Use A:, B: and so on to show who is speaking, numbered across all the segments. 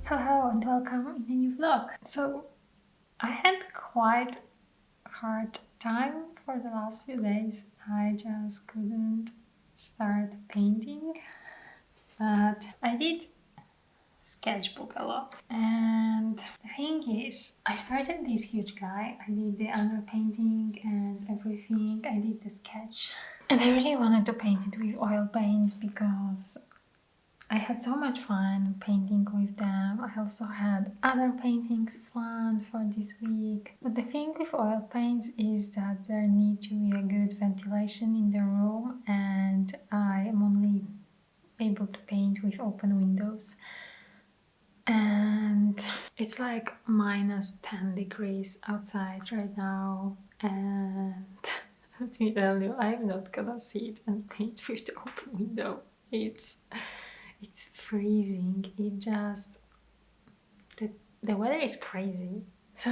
A: Hello and welcome in a new vlog. So I had quite hard time for the last few days. I just couldn't start painting, but I did sketchbook a lot. And the thing is, I started this huge guy. I did the underpainting and everything. I did the sketch. And I really wanted to paint it with oil paints because I had so much fun painting with them. I also had other paintings planned for this week. But the thing with oil paints is that there needs to be a good ventilation in the room, and I am only able to paint with open windows. And it's like minus 10 degrees outside right now, and let me tell you, I'm not gonna sit and paint with the open window. It's freezing. The weather is crazy. So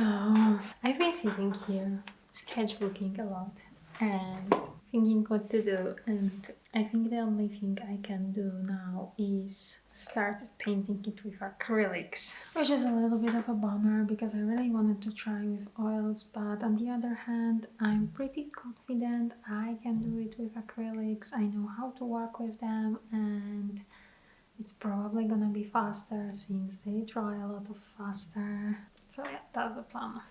A: I've been sitting here sketchbooking a lot and thinking what to do, and I think the only thing I can do now is start painting it with acrylics, which is a little bit of a bummer because I really wanted to try with oils, but on the other hand, I'm pretty confident I can do it with acrylics. I know how to work with them, and it's probably gonna be faster since they dry a lot faster. So yeah, that's the plan.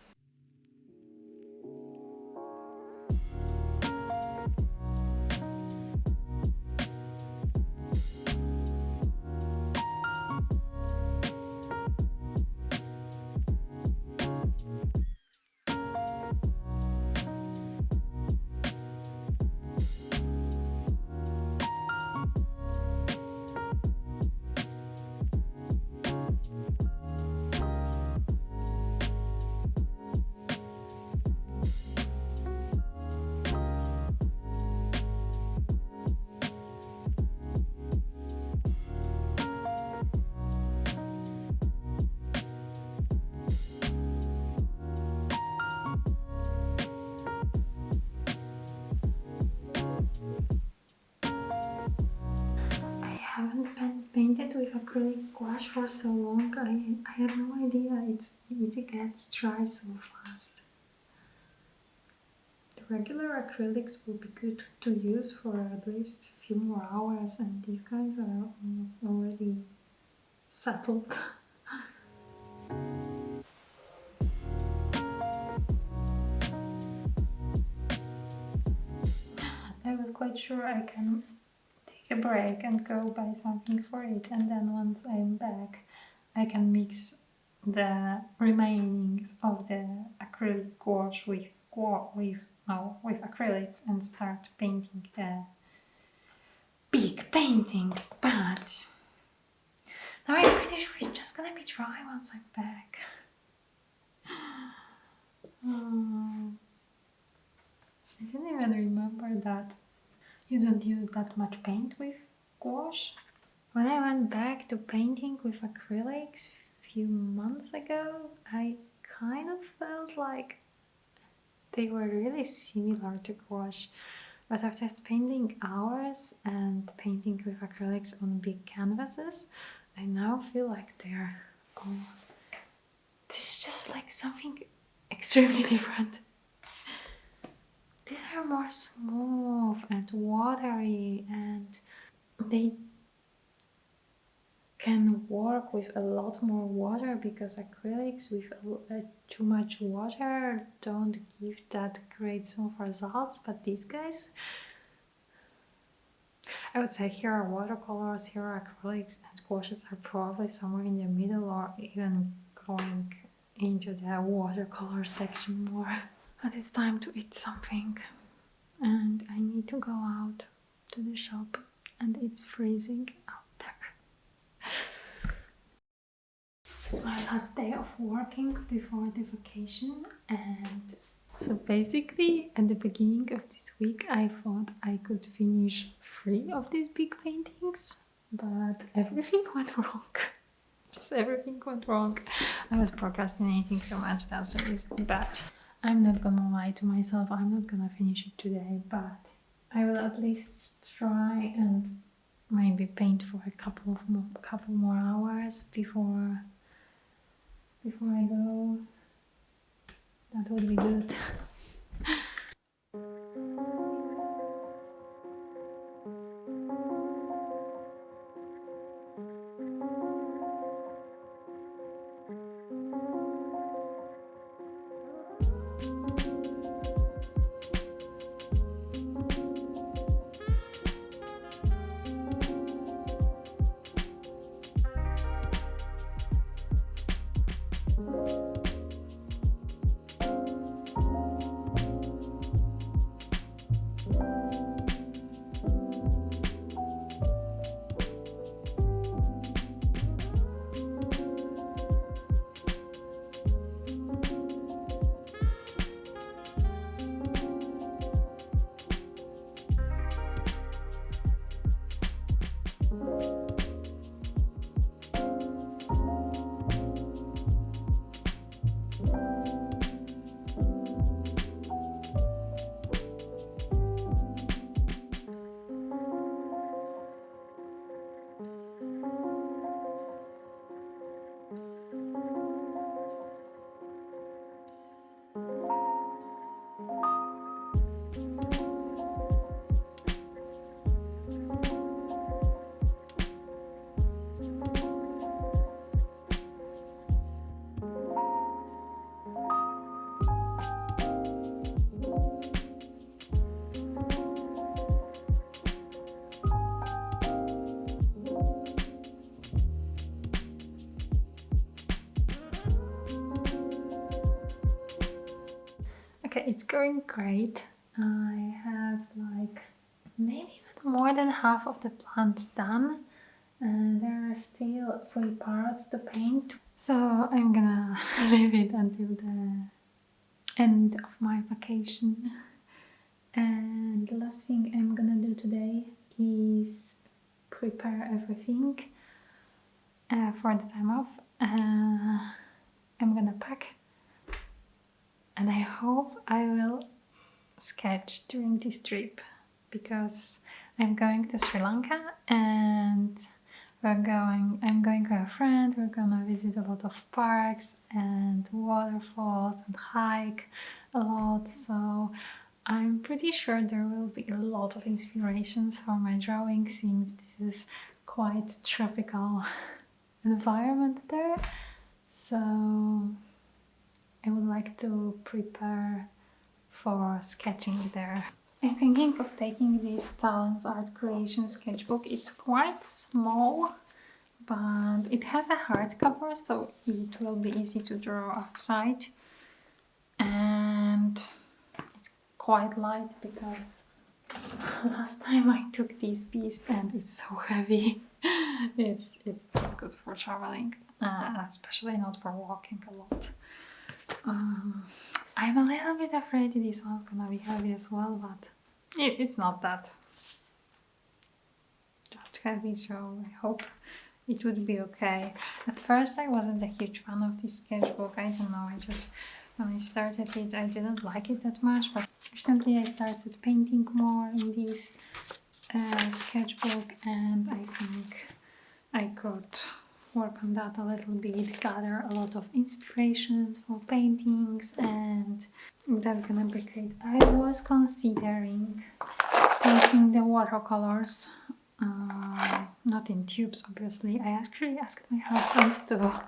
A: I haven't painted with acrylic gouache for so long. I had no idea it gets dry so fast. The regular acrylics will be good to use for at least a few more hours, and these guys are almost already settled. I was quite sure I can take a break and go buy something for it, and then once I'm back I can mix the remainings of the acrylic gouache with acrylics and start painting the big painting. But now I'm pretty sure it's just gonna be dry once I'm back. I didn't even remember that you don't use that much paint with gouache. When I went back to painting with acrylics a few months ago, I kind of felt like they were really similar to gouache. But after spending hours and painting with acrylics on big canvases, I now feel like this is just like something extremely different. These are more smooth and watery, and they can work with a lot more water because acrylics with too much water don't give that great smooth results. But these guys, I would say here are watercolors, here are acrylics, and gouaches are probably somewhere in the middle or even going into the watercolor section more. But it's time to eat something, and I need to go out to the shop, and it's freezing out there. It's my last day of working before the vacation, and so basically at the beginning of this week I thought I could finish 3 of these big paintings, but everything went wrong. just everything went wrong. I was procrastinating so much, that's the reason. But I'm not gonna lie to myself, I'm not gonna finish it today, but I will at least try and maybe paint for a couple more hours before I go. That would be good. Okay, it's going great. I have like maybe even more than half of the plants done, and there are still 3 parts to paint. So I'm gonna leave it until the end of my vacation. And the last thing I'm gonna do today is prepare everything for the time off. I'm gonna pack, and I hope I will sketch during this trip, because I'm going to Sri Lanka and I'm going with a friend. We're gonna visit a lot of parks and waterfalls and hike a lot, so I'm pretty sure there will be a lot of inspirations for my drawing, since this is quite tropical environment there. So I would like to prepare for sketching there. I'm thinking of taking this Talents Art Creation sketchbook. It's quite small, but it has a hardcover, so it will be easy to draw outside. And it's quite light, because last time I took this beast and it's so heavy. It's not good for traveling, especially not for walking a lot. I'm a little bit afraid this one's gonna be heavy as well, but it's not that heavy, so I hope it would be okay. At first I wasn't a huge fan of this sketchbook. I don't know, when I started it I didn't like it that much, but recently I started painting more in this sketchbook, and I think I could work on that a little bit, gather a lot of inspirations for paintings, and that's gonna be great. I was considering painting the watercolors, not in tubes obviously. I actually asked my husband to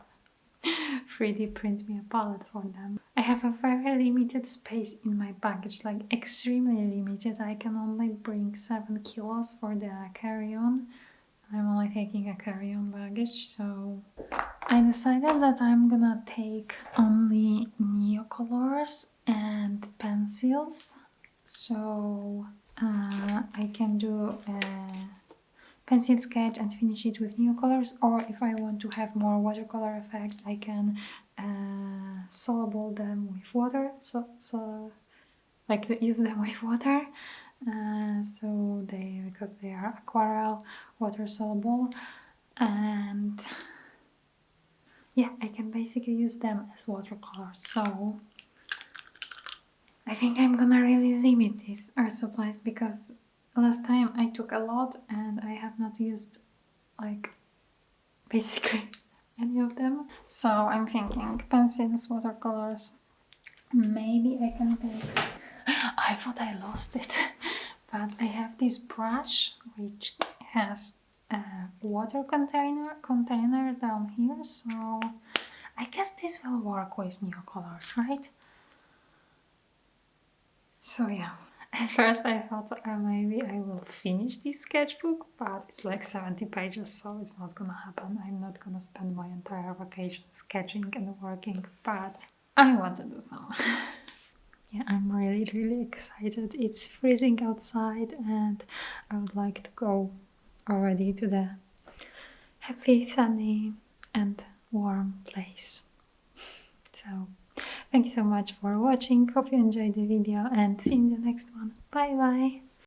A: 3D print me a palette for them. I have a very limited space in my baggage, like extremely limited. I can only bring 7 kilos for the carry-on. I'm only taking a carry-on baggage, so I decided that I'm gonna take only neocolors and pencils, so I can do a pencil sketch and finish it with neocolors, or if I want to have more watercolor effect I can soluble them with water, so like use them with water. So because they are aquarelle, water soluble, and yeah, I can basically use them as watercolors. So I think I'm gonna really limit these art supplies because last time I took a lot and I have not used like basically any of them. So I'm thinking pencils, watercolors. Maybe I can take. I thought I lost it, but I have this brush which has a water container down here. So I guess this will work with new colors, right? So yeah, at first I thought maybe I will finish this sketchbook, but it's like 70 pages, so it's not gonna happen. I'm not gonna spend my entire vacation sketching and working, but I want to do some. Yeah, I'm really excited. It's freezing outside and I would like to go already to the happy, sunny and warm place. So thank you so much for watching. Hope you enjoyed the video and see you in the next one. Bye bye!